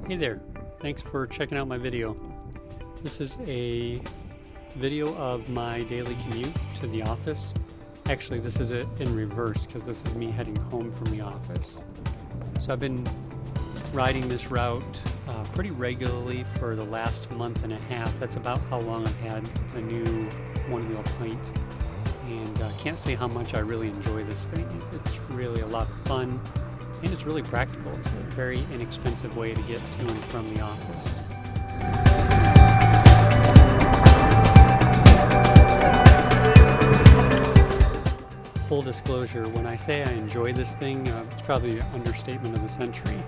Hey there, thanks for checking out my video. This is a video of my daily commute to the office. Actually, this is it in reverse because this is me heading home from the office. So I've been riding this route pretty regularly for the last month and a half. That's about how long I've had the new Onewheel Pint. And I can't say how much I really enjoy this thing. It's really a lot of fun. And it's really practical. It's a very inexpensive way to get to and from the office. Full disclosure, when I say I enjoy this thing, it's probably an understatement of the century.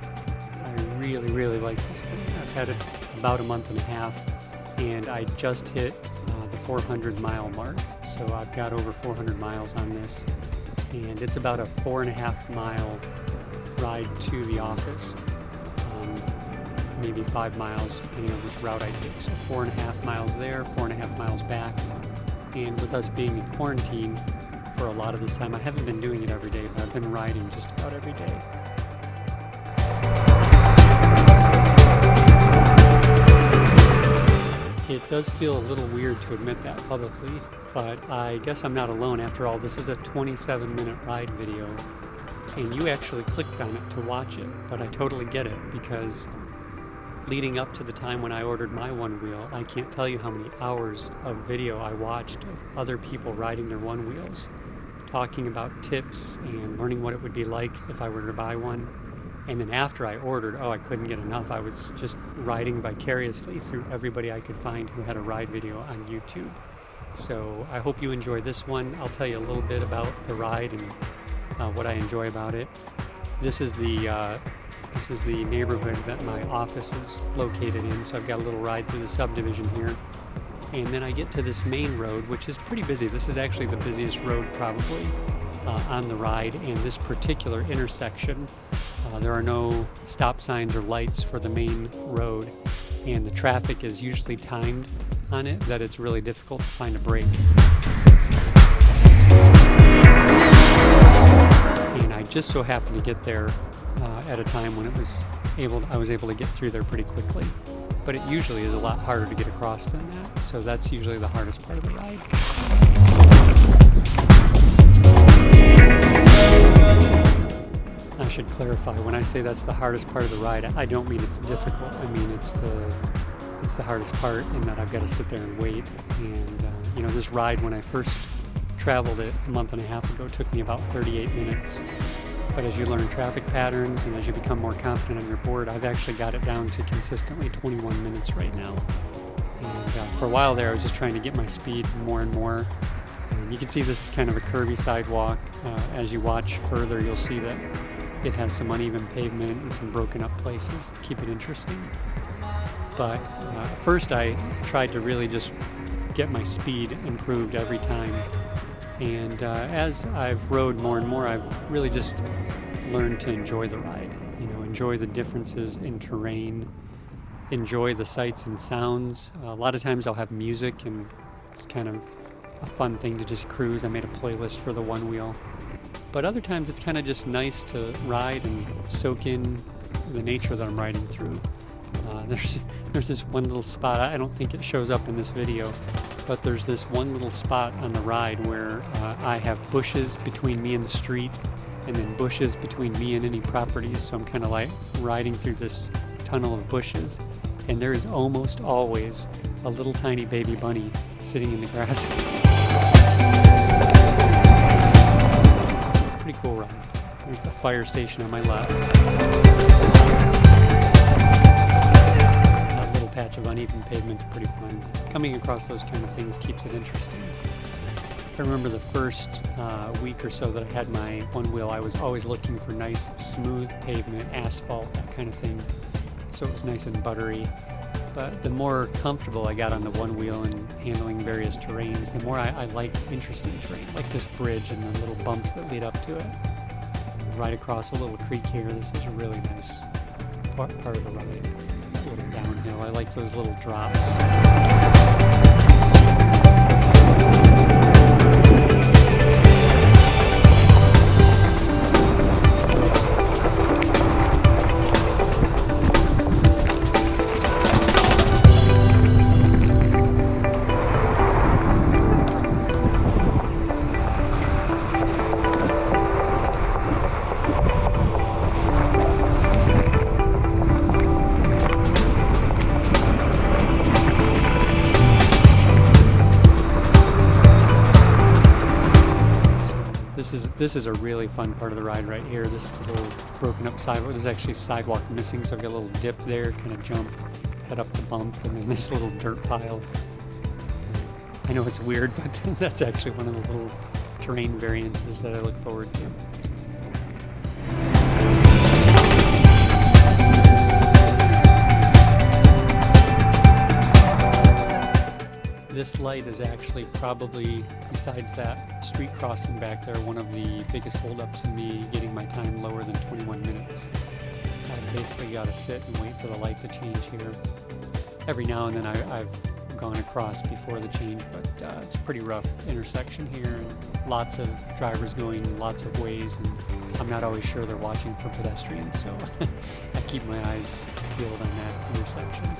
I really like this thing. I've had it about a month and a half, and I just hit the 400-mile mark. So I've got over 400 miles on this, and it's about a 4.5-mile ride to the office, maybe 5 miles depending on which route I take. So 4.5 miles there, 4.5 miles back. And with us being in quarantine for a lot of this time, I haven't been doing it every day, but I've been riding just about every day. It does feel a little weird to admit that publicly, but I guess I'm not alone. After all, this is a 27-minute ride video. And you actually clicked on it to watch it, but I totally get it, because leading up to the time when I ordered my Onewheel, I can't tell you how many hours of video I watched of other people riding their Onewheels, talking about tips and learning what it would be like if I were to buy one. And then after I ordered, I couldn't get enough. I was just riding vicariously through everybody I could find who had a ride video on YouTube. So I hope you enjoy this one. I'll tell you a little bit about the ride and what I enjoy about it. This is the neighborhood that my office is located in, so I've got a little ride through the subdivision here. And then I get to this main road, which is pretty busy. This is actually the busiest road probably on the ride. And this particular intersection, there are no stop signs or lights for the main road, and the traffic is usually timed on it that it's really difficult to find a break. And I just so happened to get there at a time when I was able to get through there pretty quickly. But it usually is a lot harder to get across than that, so that's usually the hardest part of the ride. I should clarify, when I say that's the hardest part of the ride, I don't mean it's difficult. I mean it's the hardest part in that I've got to sit there and wait. And this ride, when I first traveled it a month and a half ago, took me about 38 minutes. But as you learn traffic patterns and as you become more confident on your board, I've actually got it down to consistently 21 minutes right now. And for a while there, I was just trying to get my speed more and more. And you can see this is kind of a curvy sidewalk. As you watch further, you'll see that it has some uneven pavement and some broken up places to keep it interesting. But first I tried to really just get my speed improved every time. And as I've rode more and more, I've really just learned to enjoy the ride. Enjoy the differences in terrain, enjoy the sights and sounds. A lot of times I'll have music, and it's kind of a fun thing to just cruise. I made a playlist for the Onewheel. But other times it's kind of just nice to ride and soak in the nature that I'm riding through. There's this one little spot, I don't think it shows up in this video, but there's this one little spot on the ride where I have bushes between me and the street, and then bushes between me and any properties. So I'm kind of like riding through this tunnel of bushes, and there is almost always a little tiny baby bunny sitting in the grass. It's a pretty cool ride. There's the fire station on my left. Patch of uneven pavement's pretty fun. Coming across those kind of things keeps it interesting. I remember the first week or so that I had my Onewheel, I was always looking for nice smooth pavement, asphalt, that kind of thing, so it was nice and buttery. But the more comfortable I got on the Onewheel and handling various terrains, the more I like interesting terrain, like this bridge and the little bumps that lead up to it. Right across a little creek here, this is a really nice part of the ride. A little downhill. I like those little drops. This is a really fun part of the ride right here. This little broken up sidewalk. There's actually sidewalk missing, so I've got a little dip there, kind of jump, head up the bump, and then this little dirt pile. I know it's weird, but that's actually one of the little terrain variances that I look forward to. This light is actually probably, besides that street crossing back there, one of the biggest holdups in me getting my time lower than 21 minutes. I basically got to sit and wait for the light to change here. Every now and then I've gone across before the change, but it's a pretty rough intersection here. And lots of drivers going lots of ways, and I'm not always sure they're watching for pedestrians, so I keep my eyes peeled on that intersection.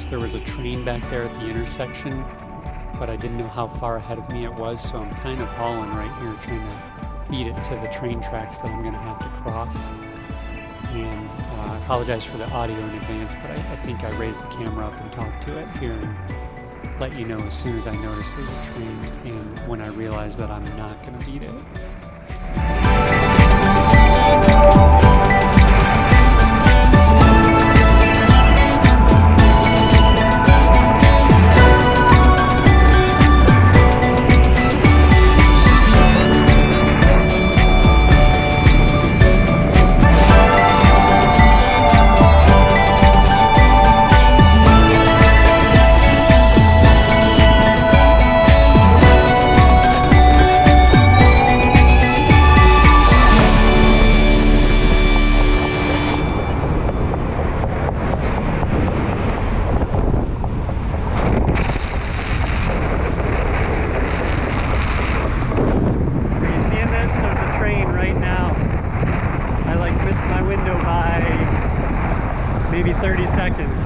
There was a train back there at the intersection, but I didn't know how far ahead of me it was, so I'm kind of hauling right here, trying to beat it to the train tracks that I'm going to have to cross. And I apologize for the audio in advance, but I think I raised the camera up and talked to it here and let you know as soon as I notice there's a train and when I realize that I'm not going to beat it. Maybe 30 seconds.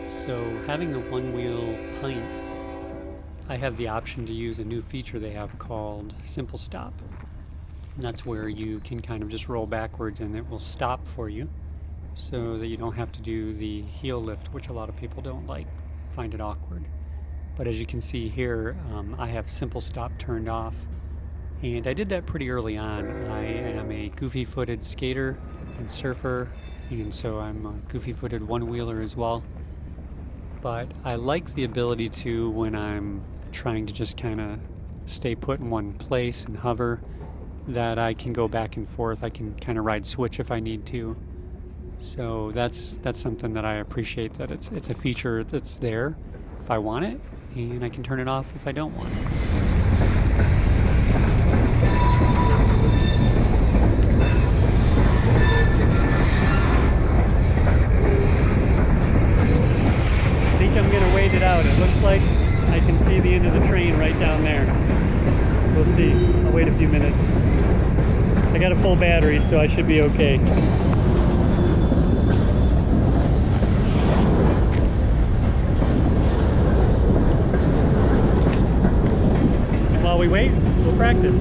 So having the Onewheel Pint, I have the option to use a new feature they have called Simple Stop. And that's where you can kind of just roll backwards and it will stop for you so that you don't have to do the heel lift, which a lot of people don't like, find it awkward. But as you can see here, I have Simple Stop turned off. And I did that pretty early on. I am a goofy-footed skater and surfer, and so I'm a goofy-footed one-wheeler as well. But I like the ability to, when I'm trying to just kind of stay put in one place and hover, that I can go back and forth. I can kind of ride switch if I need to. So that's something that I appreciate, that it's a feature that's there if I want it, and I can turn it off if I don't want it. I think I'm going to wait it out. It looks like I can see the end of the train right down there. We'll see. I'll wait a few minutes. I got a full battery, so I should be okay. And while we wait, we'll practice.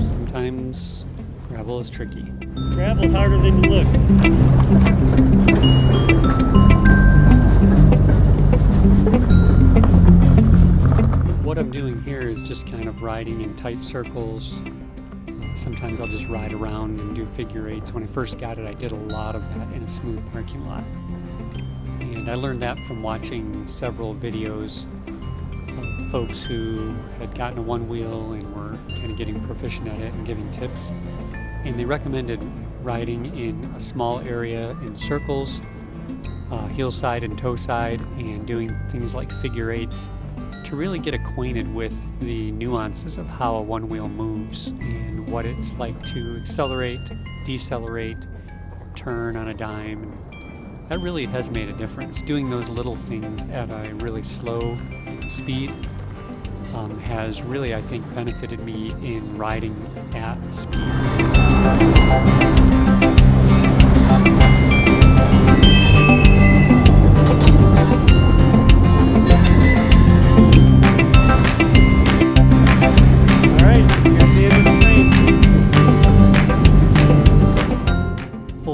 Sometimes gravel is tricky. Gravel's harder than it looks. What I'm doing here is just kind of riding in tight circles. Sometimes I'll just ride around and do figure eights. When I first got it, I did a lot of that in a smooth parking lot. And I learned that from watching several videos of folks who had gotten a one wheel and were kind of getting proficient at it and giving tips. And they recommended riding in a small area in circles, heel side and toe side, and doing things like figure eights to really get acquainted with the nuances of how a one wheel moves and what it's like to accelerate, decelerate, turn on a dime. And that really has made a difference. Doing those little things at a really slow speed has really, I think, benefited me in riding at speed.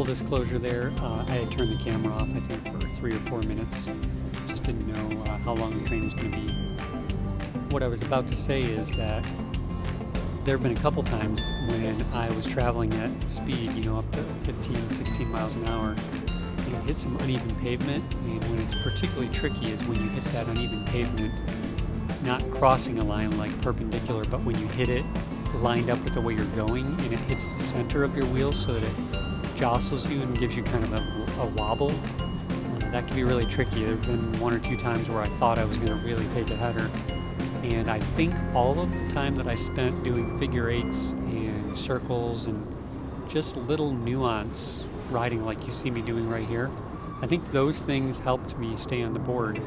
Disclosure there, I had turned the camera off I think for 3 or 4 minutes. Just didn't know how long the train was going to be. What I was about to say is that there have been a couple times when I was traveling at speed, up to 15, 16 miles an hour, and hit some uneven pavement. And when it's particularly tricky is when you hit that uneven pavement, not crossing a line like perpendicular, but when you hit it lined up with the way you're going and it hits the center of your wheel so that it jostles you and gives you kind of a wobble. That can be really tricky. There have been 1 or 2 times where I thought I was going to really take a header, and I think all of the time that I spent doing figure eights and circles and just little nuance riding like you see me doing right here, I think those things helped me stay on the board.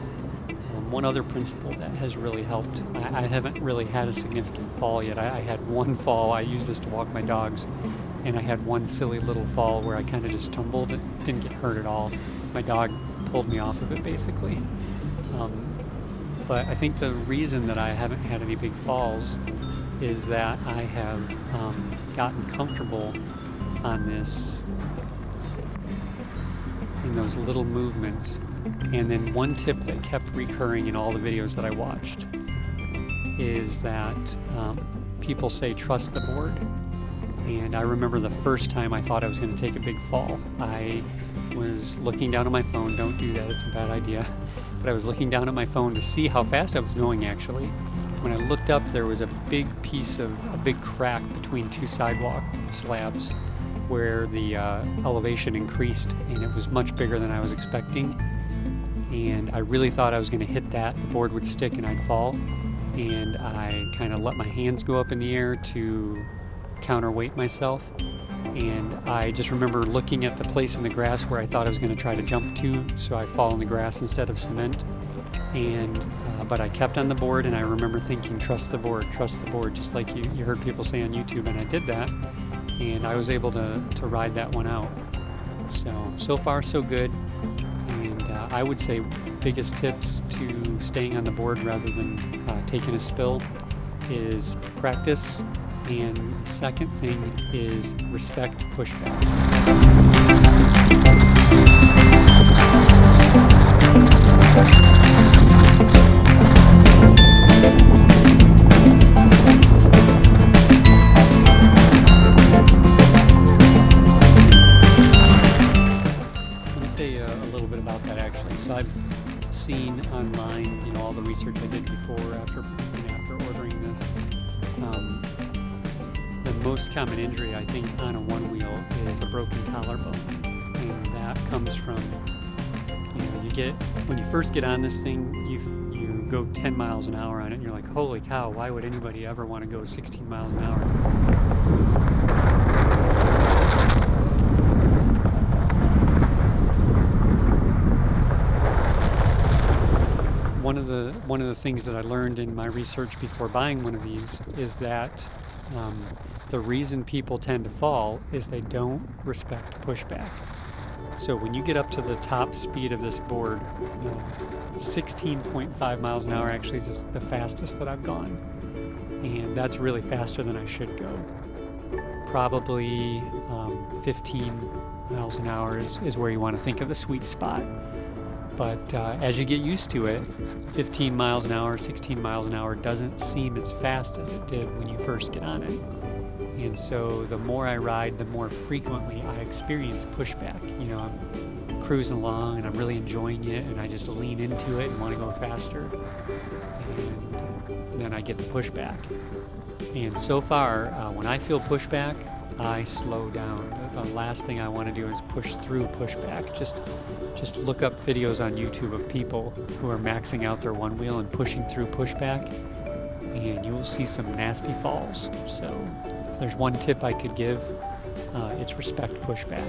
One other principle that has really helped, I haven't really had a significant fall yet. I had one fall. I use this to walk my dogs, and I had one silly little fall where I kind of just tumbled. It didn't get hurt at all. My dog pulled me off of it basically. But I think the reason that I haven't had any big falls is that I have gotten comfortable on this in those little movements. And then one tip that kept recurring in all the videos that I watched is that people say trust the board. And I remember the first time I thought I was going to take a big fall. I was looking down at my phone. Don't do that, it's a bad idea. But I was looking down at my phone to see how fast I was going actually. When I looked up, there was a big crack between 2 sidewalk slabs where the elevation increased, and it was much bigger than I was expecting. And I really thought I was going to hit that, the board would stick and I'd fall. And I kind of let my hands go up in the air to counterweight myself. And I just remember looking at the place in the grass where I thought I was going to try to jump to, so I fall in the grass instead of cement. And but I kept on the board, and I remember thinking, trust the board, just like you heard people say on YouTube, and I did that. And I was able to ride that one out. So far so good. And I would say biggest tips to staying on the board rather than taking a spill is practice. And the second thing is respect pushback. Let me say a little bit about that actually. So I've seen online, all the research I did before, after ordering this. The most common injury, I think, on a one wheel is a broken collarbone, and that comes from, when you first get on this thing, you go 10 miles an hour on it, and you're like, holy cow, why would anybody ever want to go 16 miles an hour? One of one of the things that I learned in my research before buying one of these is that the reason people tend to fall is they don't respect pushback. So when you get up to the top speed of this board, 16.5 miles an hour actually is the fastest that I've gone. And that's really faster than I should go. Probably 15 miles an hour is where you want to think of the sweet spot. But as you get used to it, 15 miles an hour, 16 miles an hour doesn't seem as fast as it did when you first get on it. And so the more I ride, the more frequently I experience pushback. You know, I'm cruising along and I'm really enjoying it, and I just lean into it and want to go faster. And then I get the pushback. And so far, when I feel pushback, I slow down. The last thing I want to do is push through pushback. Just look up videos on YouTube of people who are maxing out their one wheel and pushing through pushback, and you will see some nasty falls. So if there's one tip I could give, it's respect pushback.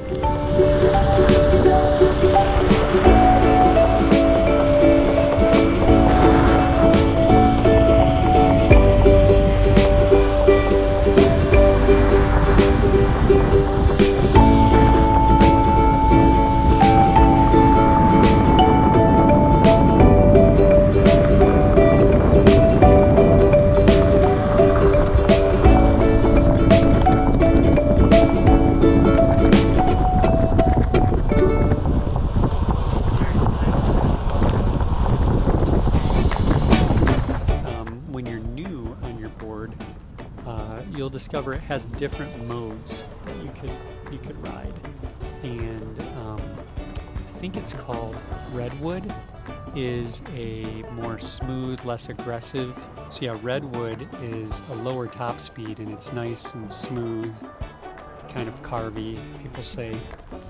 You'll discover it has different modes that you could ride, and I think it's called Redwood is a more smooth, less aggressive. So yeah, Redwood is a lower top speed and it's nice and smooth, kind of carvy, people say.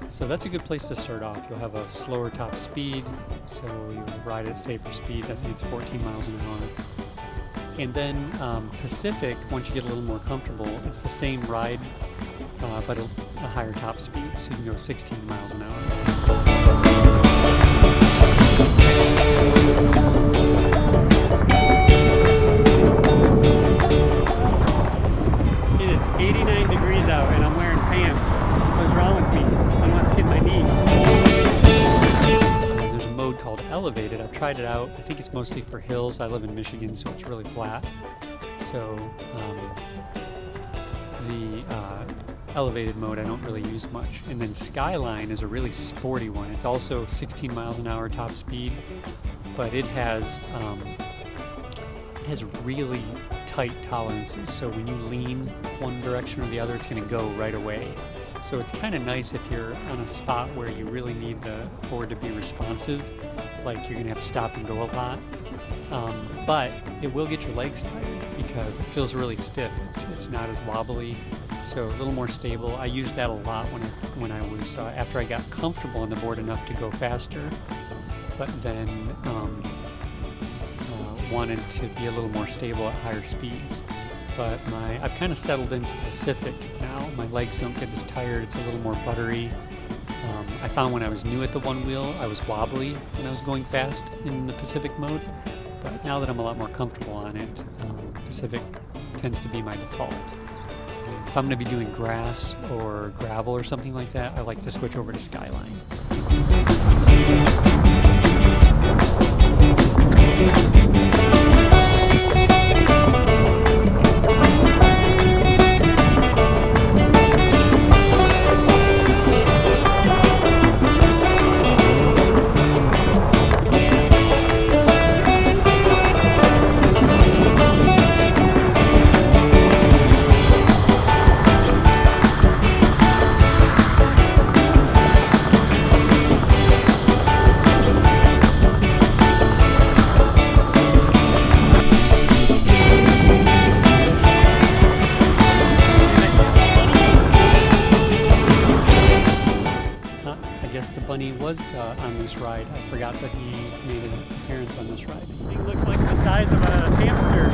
So that's a good place to start off. You'll have a slower top speed, so you'll ride at safer speeds. I think it's 14 miles an hour. And then Pacific, once you get a little more comfortable, it's the same ride, but a higher top speed, so you can go 16 miles an hour. It is 89 degrees out and I'm wearing pants. What's wrong with me? I want to skid my knee. There's a mode called Elevated. I've tried it out. I think it's mostly for hills. I live in Michigan, so it's really flat. So the elevated mode I don't really use much. And then Skyline is a really sporty one. It's also 16 miles an hour top speed, but it has really tight tolerances. So when you lean one direction or the other, it's going to go right away. So it's kind of nice if you're on a spot where you really need the board to be responsive, like you're going to have to stop and go a lot. But it will get your legs tired because it feels really stiff. It's not as wobbly, so a little more stable. I used that a lot when I was after I got comfortable on the board enough to go faster, but then wanted to be a little more stable at higher speeds. But I've kind of settled into Pacific now. My legs don't get as tired. It's a little more buttery. I found when I was new at the one wheel, I was wobbly when I was going fast in the Pacific mode. But now that I'm a lot more comfortable on it, Pacific tends to be my default. If I'm going to be doing grass or gravel or something like that, I like to switch over to Skyline. Bunny was on this ride. I forgot that he made an appearance on this ride. He looked like the size of a hamster.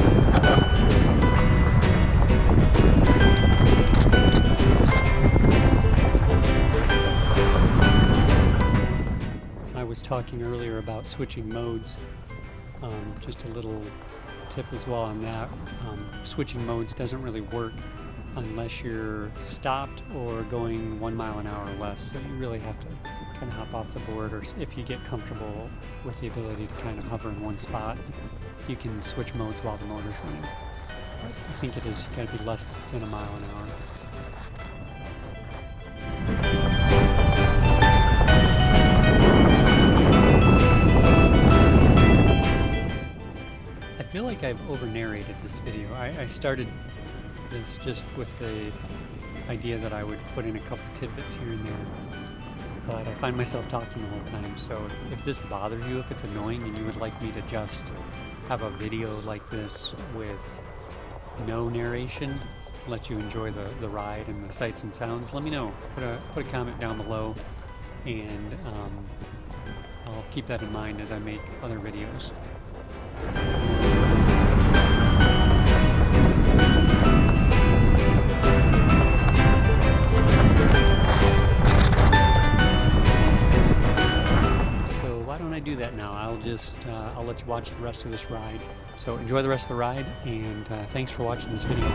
I was talking earlier about switching modes. Just a little tip as well on that. Switching modes doesn't really work unless you're stopped or going 1 mile an hour or less. So you really have to kind of hop off the board, or if you get comfortable with the ability to kind of hover in one spot, you can switch modes while the motor's running. But I think it is, you gotta be less than 1 mile an hour. I feel like I've over-narrated this video. I started this just with the idea that I would put in a couple tidbits here and there, but I find myself talking the whole time. So if this bothers you, if it's annoying and you would like me to just have a video like this with no narration, let you enjoy the ride and the sights and sounds, let me know. Put a comment down below, and I'll keep that in mind as I make other videos. So why don't I do that now? I'll let you watch the rest of this ride. So enjoy the rest of the ride, and thanks for watching this video.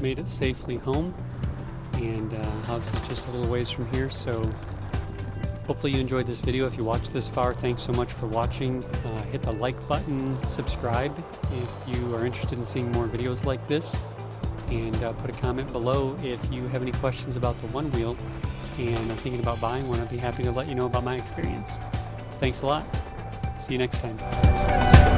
made it safely home, and house is just a little ways from here. So hopefully you enjoyed this video. If you watched this far, thanks so much for watching. Hit the like button, subscribe if you are interested in seeing more videos like this, and put a comment below if you have any questions about the Onewheel and are thinking about buying one. I'd be happy to let you know about my experience. Thanks a lot. See you next time.